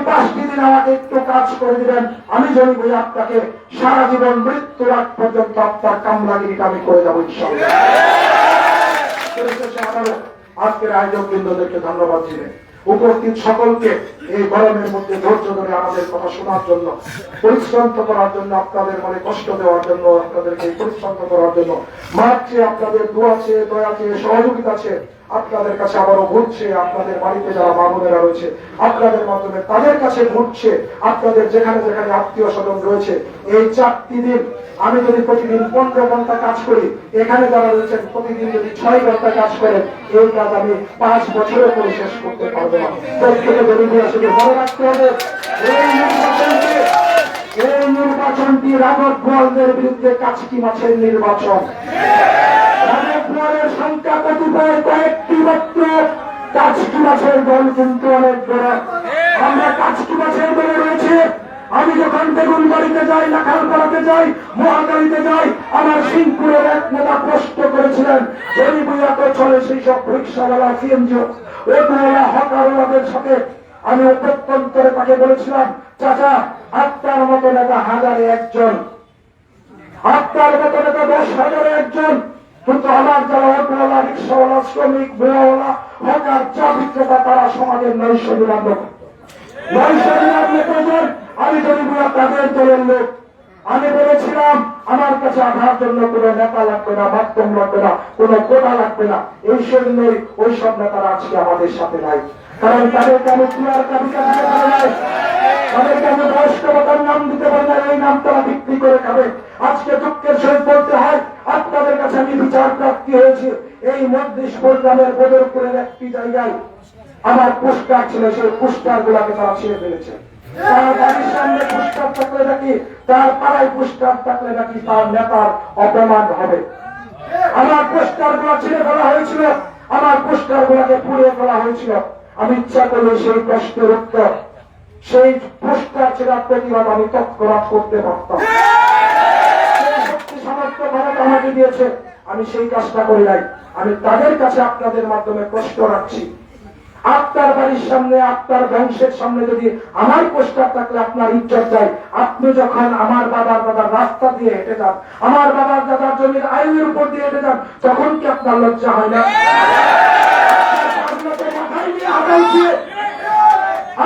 5টি দিন আমাকে একটু কাজ করে দিবেন, আমি জনি ভূঁইয়া আপনাকে সারা জীবন মৃত্যুর আগ পর্যন্ত আপনার কামলাগিরিটা আমি করে যাবো ইনশাআল্লাহ। আজকের আয়োজক বৃন্দদেরকে ধন্যবাদ দিবেন, উপস্থিত সকলকে এই গরমের মধ্যে ধৈর্য ধরে আমাদের কথা শোনার জন্য, পরিশ্রান্ত করার জন্য, আপনাদের মনে কষ্ট দেওয়ার জন্য, আপনাদেরকে পরিশ্রান্ত করার জন্য মাঠ চেয়ে আপনাদের দোয়া চেয়ে দয়া চেয়ে সহযোগিতা চেয়ে আপনাদের কাছে আবারও ঘুরছে। আপনাদের বাড়িতে যারা মা বোনেরা রয়েছে আপনাদের মাধ্যমে তাদের কাছে ঘুরছে, আপনাদের যেখানে যেখানে আত্মীয় স্বজন রয়েছে। এই 4টি দিন আমি যদি প্রতিদিন 15 ঘন্টা কাজ করি, এখানে যারা রয়েছেন প্রতিদিন যদি 6 ঘন্টা কাজ করেন, এই কাজ আমি 5 বছরে করে শেষ করতে পারবো না। প্রত্যেকে জরুরি আসলে মনে রাখতে হবে এই নির্বাচনটি রাঘব বোয়ালদের বিরুদ্ধে কাচকি মাছের নির্বাচন। রাঘব বোয়ালের সংখ্যা কতিপয় কয়েকটি মাত্র, কাচকি মাছের দল কিন্তু অনেক বড়। আমরা কাচকি মাছের দলে রয়েছে। আমি যখন বেগুনবাড়িতে যাই, লাখালপাড়াতে যাই, মহাকালীতে যাই, আমার সিংপুরের এক নেতা প্রশ্ন করেছিলেন জনি ভূঁইয়া তো চলে সেই সব রিক্সাওয়ালা, সিএনজি অটোওয়ালা, হকারওয়ালাদের সাথে। আমি প্রত্যন্তরে তাকে বলেছিলাম, চাচা আপনার মতো নেতা 1000-এ একজন, আপনার মতো নেতা 10,000-এ একজন, কিন্তু আমার যারা অটোওয়ালা, রিক্সাওয়ালা, শ্রমিক, ভোয়াওয়ালা, হকার, চা বিক্রেতা তারা সমাজের 999 আমি জনি ভূঁইয়া তাদের দলের লোক। আমি বলেছিলাম আমার কাছে আধার জন্য কোনো নেতা লাগবে না, মাধ্যম লাগবে না, কোনো কোটা লাগবে না। এই জন্যই ওই সব নেতারা আজকে আমাদের সাথে নাই, কারণ তাদেরকে আমি ক্লিয়ার তালিকা দিতে পারি নাই, তাদেরকে আমি বয়স্ক ভাতার নাম দিতে পারি না, এই নাম তারা বিক্রি করে খাবে। আজকে দুঃখের সহিত বলতে হয় আপনাদের কাছে আমি বিচার প্রাপ্তি হয়েছে। এই মজলিশপুর গ্রামের বদরপুরের একটি জায়গায় আমার পোস্টার ছিল, সেই পোস্টার গুলাকে তারা ছিঁড়ে ফেলেছে। তার বাড়ির সামনে পোস্টার থাকলে নাকি, তার পাড়ায় পোস্টার থাকলে নাকি তার নেতার অপমান হবে। আমার পোস্টার গুলা ছিঁড়ে ফেলা হয়েছিল, আমার পোস্টার গুলাকে পুড়িয়ে ফেলা হয়েছিল। আমি ইচ্ছা করলে সেই প্রশ্নের উত্তর, সেই পোস্টার ছেড়ার প্রতিবাদ আমি তৎক্ষণাৎ করতে পারতাম। শক্তি সামর্থ্য ভারত আমাকে দিয়েছে, আমি সেই কাজটা করি নাই। আমি তাদের কাছে আপনাদের মাধ্যমে প্রশ্ন রাখছি, আপনার বাড়ির সামনে, আপনার বংশের সামনে যদি আমার পোস্টার থাকলে আপনার ইজ্জত যায়, আপনি যখন আমার বাবার দাদার রাস্তা দিয়ে হেঁটে যান, আমার বাবার দাদার জমির আইনের উপর দিয়ে হেঁটে যান, তখন কি আপনার লজ্জা হয় না?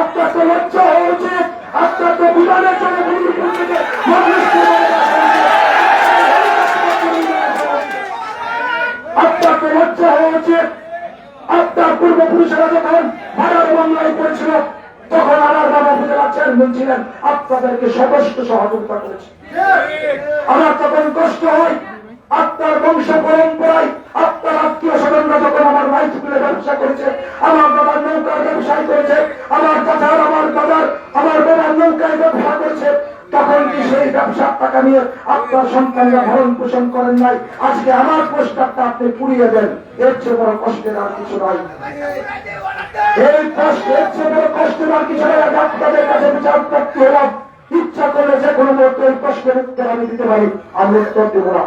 আপনার তো লজ্জা হওয়া উচিত। আপনার তো বিমানের জন্য আপনার তো লজ্জা হওয়া উচিত। আপনার পূর্বপুরুষেরা যখন ভাড়ার মামলায় পড়েছিল তখন আমার বাবা উপজেলা চেয়ারম্যান ছিলেন, আপনাদেরকে সদস্য সহযোগিতা করেছে। আমার তখন কষ্ট হয়, আপনার বংশ পরম্পরায় আপনার আত্মীয় স্বজনরা যখন আমার মাইক তুলে ব্যবসা করেছে, আমার বাবার নৌকার ব্যবসায় করেছে, আমার চাচার আমার দাদার আমার বাবার নৌকায় ব্যবসা করেছে, তখন কি সেই ব্যবসার টাকা নিয়ে আপনার সন্তানরা ভরণ পোষণ করেন নাই? আজকে আমার পোস্টারটা আপনি পুড়িয়ে দেন, এর চেয়ে বড় কষ্টের আর কিছু নয়। এই কষ্টের চেয়ে বড় কষ্টের আর কিছু নয়। আপনাদের কাছে বিচার প্রাপ্তি হলাম, ইচ্ছা করলে যে কোনো মুহূর্তে এই কষ্টের উত্তর আমি দিতে পারি। আমি উত্তর দেব না,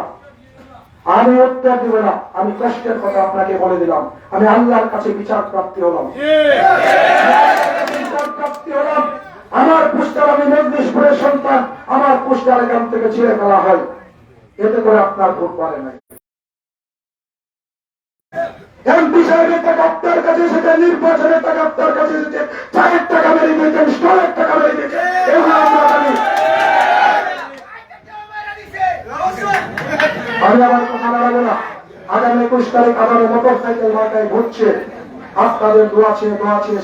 আমি উত্তর দেব না। আমি কষ্টের কথা আপনাকে বলে দিলাম। আমি আল্লাহর কাছে বিচার প্রাপ্তি হলাম, বিচার প্রাপ্তি হলাম। আমার পোস্টার, আমি মজলিশপুরের সন্তান, আমার পোস্টার এখান থেকে ছিঁড়ে ফেলা হয়, এতে করে আপনার ভোট পারে নাই। এমপি সাহেবের টাকা আপনার কাছে এসেছে, নির্বাচনের টাকা আপনার কাছে এসেছে, চায়ের টাকা মেরে দিয়েছেন, স্টলের টাকা মেরে দিয়েছে, এগুলো আমরা জানি। আমি আমার কথা বাড়াবো না। আগামী 21 তারিখ আবারও মোটর সাইকেল মার্কায় ঘুরছে। আপনাদের দোয়া আছে,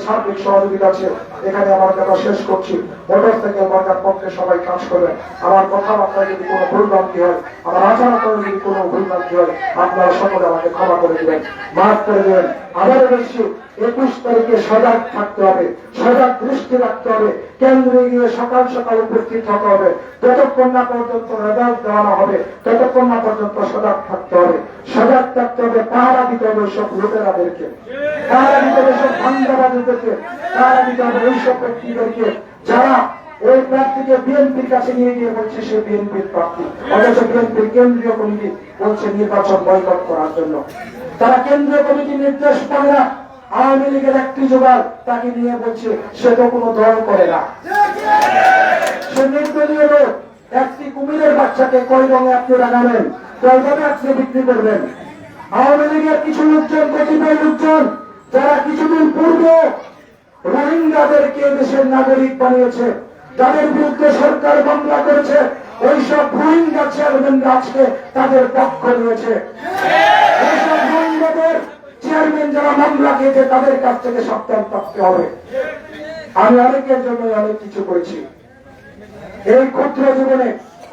সার্বিক সহযোগিতা আছে। এখানে আমার কথা শেষ করছি। মোটর সাইকেল মার্কার পক্ষে সবাই কাজ করবেন। আমার কথাবার্তায় যদি কোনো ভুলভ্রান্তি হয়, আমার আচরণ যদি কোনো ভুলভ্রান্তি হয়, আপনারা সকলে আমাকে ক্ষমা করে দেবেন, মাফ করে দেবেন। আবারও বলছি, 21 তারিখে সজাগ থাকতে হবে, সজাগ দৃষ্টি রাখতে হবে, কেন্দ্রে গিয়ে সকাল সকাল উপস্থিত হতে হবে। যতক্ষণ না পর্যন্ত রেজাল্ট দেওয়ানো হবে ততক্ষণ না পর্যন্ত সজাগ থাকতে হবে, সজাগ থাকতে হবে। পাহারা দিতে হবে সব লুটেরাদেরকে, পাহারা দিতে হবে সব ভান্ডাবাদীদেরকে, পাহারা দিতে হবে ওইসব ব্যক্তিদেরকে যারা ওই প্রার্থীকে বিএনপির কাছে নিয়ে গিয়ে বলছে সে বিএনপির প্রার্থী, অথচ বিএনপির কেন্দ্রীয় কমিটি বলছে নির্বাচন বয়কট করার জন্য। তারা কেন্দ্রীয় কমিটির নির্দেশ পাবে না, আওয়ামী লীগের একটি জোগাড় তাকে নিয়ে বলছে সে তো কোনো দল করে না, সে নির্দলীয় লোক। একটি কুমিরের বাচ্চাকে কয় রঙে আপনি রাখাবেন, কয় রঙে আপনি বিক্রি করবেন? আওয়ামী লীগের কিছু লোকজন, কতিপয় লোকজন যারা কিছুদিন পূর্বে রোহিঙ্গাদেরকে দেশের নাগরিক বানিয়েছে, যাদের বিরুদ্ধে সরকার মামলা করেছে, ওইসব রোহিঙ্গা চেয়ারম্যানরা আজকে তাদের পক্ষ নিয়েছে। ওইসব রোহিঙ্গাদের চেয়ারম্যান যারা মামলা খেয়েছে তাদের কাছ থেকে সাবধান থাকতে হবে। আমি অনেকের জন্য অনেক কিছু করেছি, এই ক্ষুদ্র জীবনে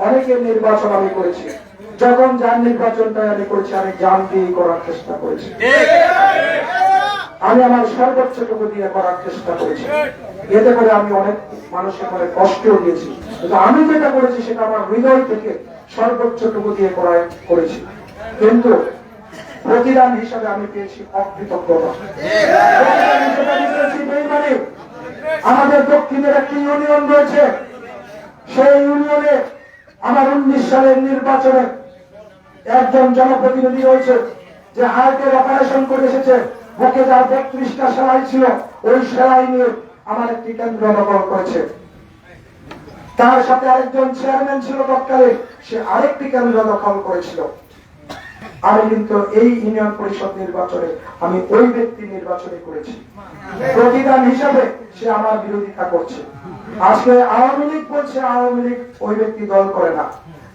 অনেকের নির্বাচন আমি করেছি। যখন যার নির্বাচনটা আমি করেছি, আমি জান দিয়ে করার চেষ্টা করেছি, আমি আমার সর্বোচ্চটুকু দিয়ে করার চেষ্টা করেছি। এতে করে আমি অনেক মানুষের মনে কষ্টও দিয়েছি, কিন্তু আমি যেটা করেছি সেটা আমার হৃদয় থেকে সর্বোচ্চটুকু দিয়ে করেছি। কিন্তু প্রতিদান হিসাবে আমি পেয়েছি অকৃতজ্ঞতা। আমাদের দক্ষিণের একটি ইউনিয়ন রয়েছে, সেই ইউনিয়নে আমার 19 সালের নির্বাচনে একজন জনপ্রতিনিধি রয়েছে যে হার্টের অপারেশন করে এসেছে, বুকে যার 32টা সেলাই ছিল, ওই সেলাই নিয়ে আমার একটি কেন্দ্র দখল করেছে। তার সাথে আরেকজন চেয়ারম্যান ছিল তৎকালে, সে আরেকটি কেন্দ্র দখল করেছিল। আমি কিন্তু এই ইউনিয়ন পরিষদ নির্বাচনে আমি ওই ব্যক্তি নির্বাচনে করেছি। প্রতিদান হিসাবে সে আমার বিরোধিতা করছে। আজকে আওয়ামী লীগ বলছে আওয়ামী লীগ ওই ব্যক্তি দল করে না,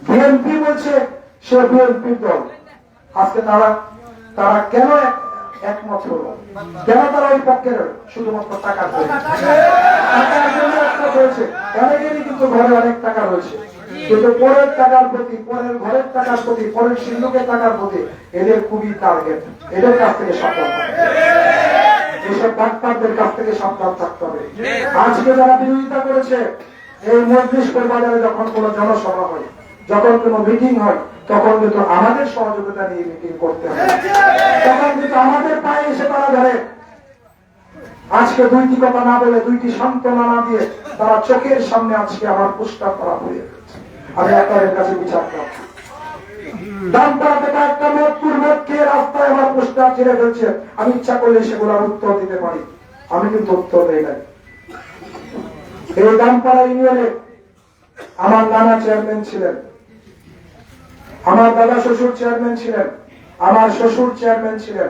বিএনপি বলছে সে বিএনপির দল। আজকে তারা কেন একমত হলো? কেন তারা ওই পক্ষের? শুধুমাত্র টাকার জন্য। অনেকেরই কিন্তু ঘরে অনেক টাকা রয়েছে, কিন্তু পরের টাকার প্রতি, পরের ঘরের টাকার প্রতি, পরের সিন্ধুকের টাকার প্রতি এদের খুবই টার্গেট। এদের কাছ থেকে সাবধান থাকতে হবে, এইসব ডাক্তারদের কাছ থেকে সাবধান থাকতে হবে। আজকে যারা বিরোধিতা করেছে, এই মজলিশপুর বাজারে যখন কোনো জনসভা হয়, যখন কোনো মিটিং হয়, তখন কিন্তু আমাদের সহযোগিতা নিয়ে মিটিং করতে হবে, তখন কিন্তু আমাদের পায়ে এসে তারা ধরে। আজকে দুইটি কথা না বলে, দুইটি সান্ত্বনা না দিয়ে তারা চোখের সামনে আজকে আমার পোস্টার করা হয়ে গেছে। আমি আপনাদের কাছে বিচার করব, দামপাড়া থেকে একটা মতপুর মত খেয়ে রাস্তায় আমার পোস্টার ছিঁড়ে ফেলছে। আমি ইচ্ছা করলে সেগুলোর উত্তর দিতে পারি, আমি কিন্তু উত্তর দেই নাই। এই দামপাড়া ইউনিয়নে আমার নানা চেয়ারম্যান ছিলেন, আমার দাদা শ্বশুর চেয়ারম্যান ছিলেন, আমার শ্বশুর চেয়ারম্যান ছিলেন,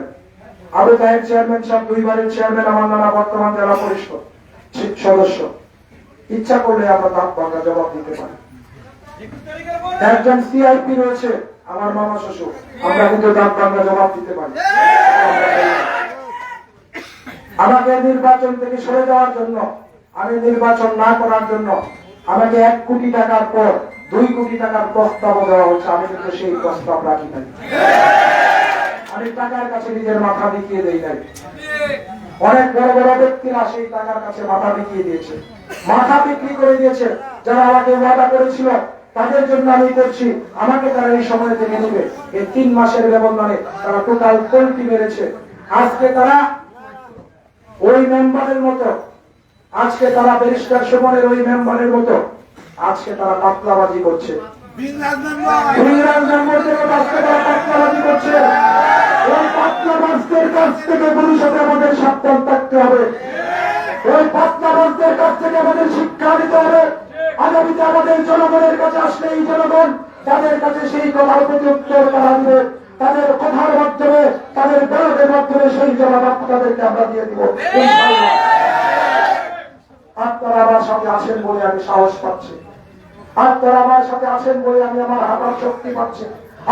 আবু তাহের চেয়ারম্যান সাহেব 2 বারের চেয়ারম্যান, আমার নানা বর্তমান জেলা পরিষদ সদস্য। ইচ্ছা করলে আমরা দাঁত ভাঙা জবাব দিতে পারি। একজন সিআইপি রয়েছে আমার মামা শ্বশুর, আমরা কিন্তু দাঁত ভাঙা জবাব দিতে পারি। আমাকে নির্বাচন থেকে সরে যাওয়ার জন্য, আমি নির্বাচন না করার জন্য আমাকে 1 কোটি টাকার পর 2 কোটি টাকার প্রস্তাব দেওয়া হচ্ছে। আমি কিন্তু সেই প্রস্তাব রাখি নাই। আমি টাকার কাছে নিজের মাথা দেখিয়ে দেই নাই। অনেক বড় বড় ব্যক্তিরা সেই টাকার কাছে মাথা দেখিয়ে দিয়েছে, মাথা বিক্রি করে দিয়েছে। যারা আমাকে ওয়াদা করেছিল তাদের জন্য আমি করছি, আমাকে তারা এই সময় থেকে নেবে। এই 3 মাসের ব্যবধানে তারা টোটাল পোল্টি মেরেছে। আজকে তারা ওই মেম্বারের মতো, আজকে তারা ব্যারিস্টার সুমনের ওই মেম্বারের মতো আজকে তারা পাতলাবাজি করছে। ওই পাতলাবাজদের কাছ থেকে ভবিষ্যতে আমাদের সাবধান থাকতে হবে। ওই পাতলাবাজদের কাছ থেকে আমাদের শিক্ষা দিতে হবে। আগামীতে আমাদের জনগণের কাছে আসলে এই জনগণ তাদের কাছে সেই কথার প্রতি উত্তর তারা দিবে। তাদের কথার মাধ্যমে, তাদের বলদের মাধ্যমে সেই জবাব আপনাদেরকে আমরা দিয়ে দিব। আপনারা আমার সাথে আসেন বলে আমি সাহস পাচ্ছি। আপনারা আমার সাথে আসেন বলে আমি আমার হাঁটার শক্তি পাচ্ছি।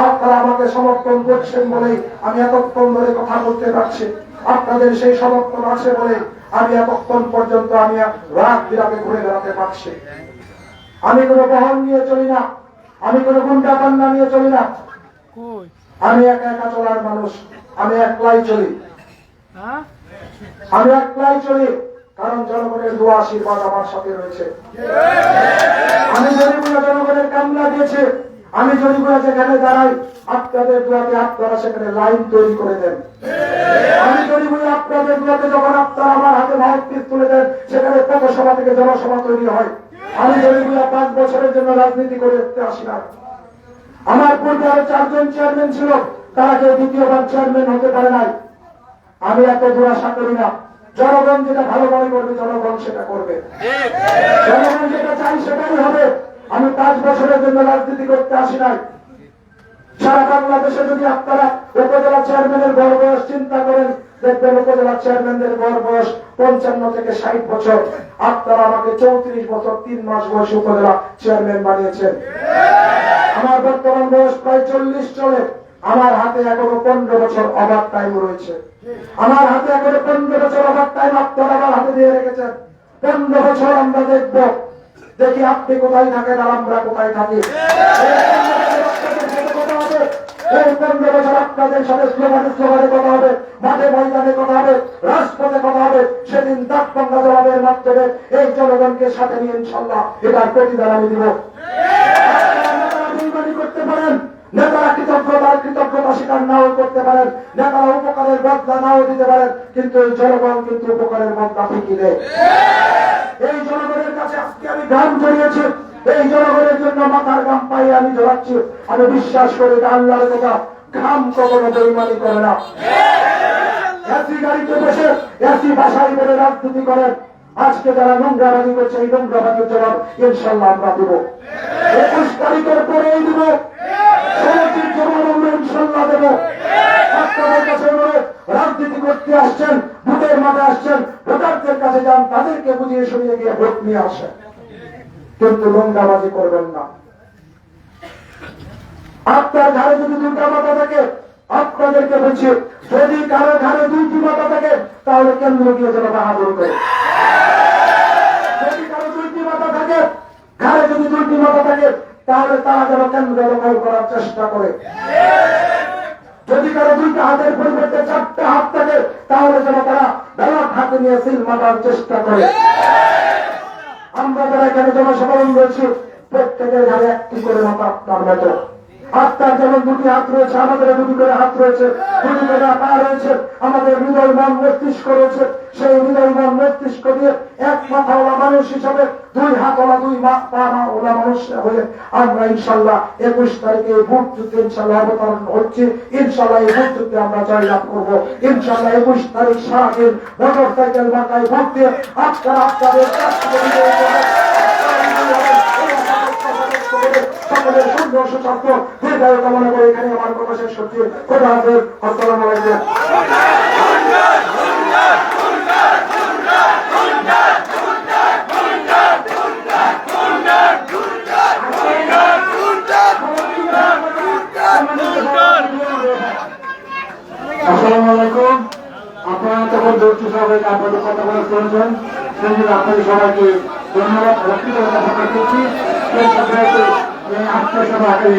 আপনারা আমাকে সমর্থন করছেন বলেই আমি এতক্ষণ ধরে কথা বলতে পারছি। আপনাদের সেই সমর্থন আছে বলে আমি এতক্ষণ পর্যন্ত আমি রাত বিরাতে ঘুরে বেড়াতে পারছি। আমি কোনো বহন নিয়ে চলি না, আমি কোনো গুন্ডা পান্না নিয়ে চলি না। আমি একা একা চলার মানুষ, আমি একলাই চলি। আমি একলাই চলি কারণ জনগণের দোয়া আশীর্বাদ আমার সাথে রয়েছে। আমি জরিগুলা জনগণের কামলা দিয়েছে, আমি জরিগুলা যেখানে দাঁড়াই আপনাদের দোয়াতে আপনারা সেখানে লাইন তৈরি করে দেন। আমি জরিগুলা আপনাদের দোয়াতে যখন আপনারা আমার হাতে মাউথপিস তুলে দেন সেখানে পৌরসভা থেকে জনসভা তৈরি হয়। আমি জরিগুলা 5 বছরের জন্য রাজনীতি করে আসি না। আমার পূর্বে আরো 4 জন চেয়ারম্যান ছিল, তারা কেউ দ্বিতীয়বার চেয়ারম্যান হতে পারে নাই। আমি এত দূর আশা করি না। জনগণ যেটা ভালো মনে করবে জনগণ সেটা করবে, জনগণ যেটা চাই সেটাই হবে। আমি 5 বছরের জন্য রাজনীতি করতে আসি নাই। সারা বাংলাদেশে যদি আপনারা উপজেলা চেয়ারম্যানের গড় বয়স চিন্তা করেন, দেখবেন উপজেলা চেয়ারম্যানদের গড় বয়স 55 থেকে 60 বছর। আপনারা আমাকে 34 বছর 3 মাস বয়সে উপজেলা চেয়ারম্যান বানিয়েছেন। আমার বর্তমান বয়স প্রায় 40 চলে। আমার হাতে এখনো 15 বছর ওভার টাইম রয়েছে। আমার হাতে এখনো 15 বছর ওভার টাইম আপনারা আমার হাতে দিয়ে রেখেছেন। 15 বছর আমরা দেখব, দেখি আপনি কোথায় থাকেন আর আমরা কোথায় থাকি। এই 15 বছর আপনাদের সাথে স্লোগানে কথা হবে, মাঠে ময়দানে কথা হবে, রাজপথে কথা হবে। সেদিন দাঁত ভাঙা জবাবের মাধ্যমে এই জনগণকে সাথে নিয়ে ইনশাল্লাহ এটার প্রতিদান আমি দিব। করতে পারেন নেতারা কৃতজ্ঞতা স্বীকার নাও করতে পারেন, নেতারা উপকারের বদলা নাও দিতে পারেন, কিন্তু এই জনগণ কিন্তু উপকারের বদলা ঠিকই দেয়। এই জনগণের কাছে আজকে আমি গান জড়িয়েছি, এই জনগণের জন্য মাথার গাম পায়ে আমি জড়াচ্ছি। আমি বিশ্বাস করি আল্লাহর কথা, ঘাম কখনো বেইমানি করে না। এসি গাড়িতে বসে এসি বাসায় বলে রাজনীতি করেন। আজকে যারা নোংরাবাজি করছে এই নোংরাবাজির জবাব ইনশাল্লাহ আমরা দিব। 21 তারিখের পরেই দিব, সমাজের জবাব আমরা ইনশাল্লাহ দেব। আপনাদের কাছে রাজনীতি করতে আসছেন, ভোটের মাঠে আসছেন, ভোটারদের কাছে যান, তাদেরকে বুঝিয়ে শুনিয়ে গিয়ে ভোট নিয়ে আসেন, কিন্তু নোংরাবাজি করবেন না। আপনার ঘরে যদি 2টা মাথা থাকে, আপনাদেরকে বলছি যদি কারো ঘরে 2টি মাথা থাকে তাহলে কেন্দ্র গিয়ে যেন বাহাদুরি করে। যদি কারো 2টি মাথা থাকে, ঘরে যদি 2টি মাথা থাকে তাহলে তারা যেন কেন্দ্র দখল করার চেষ্টা করে। যদি কারো 2টা হাতের পরিবর্তে 4টা হাত থাকে তাহলে যেন তারা ব্যালট হাতে নিয়ে সিল মারার চেষ্টা করে। আমরা যারা এখানে জনসাধারণ রয়েছি প্রত্যেকের ঘরে 1টি করে মাথা আপনার মতো। আপনার যেমন 2টি হাত রয়েছে, আমাদের 2টি করে হাত রয়েছে, 2টি করে পা রয়েছে, আমাদের হৃদয় মন মস্তিষ্ক রয়েছে। সেই হৃদয় মন মস্তিষ্ক দিয়ে এক মাথাওয়ালা মানুষ হিসাবে 2 হাতওয়ালা 2 পা ওলা মানুষ হয়ে আমরা ইনশাল্লাহ 21 তারিখে ভোট যুদ্ধে ইনশাল্লাহ অবতরণ হচ্ছে। ইনশাল্লাহ এই ভোট যুদ্ধে আমরা জয়লাভ করবো। ইনশাল্লাহ 21 তারিখ সারাদিন মোটর সাইকেল মাথায় ভোট দিয়ে আপনারা আপনাদের সকলের সুন্দর সুস্বাস্থ্য দীর্ঘায়ু কামনা করে এখানে আমার কথা শেষ করছি। খোদা হাফেজ। আসসালামু আলাইকুম। উচ্চ সভাপতি আপনাদের কথা বলে শুনেছেন, সেই জন্য আপনাদের সবাইকে ধন্যবাদ ব্যক্তিগত করছি। আজকে সভাকে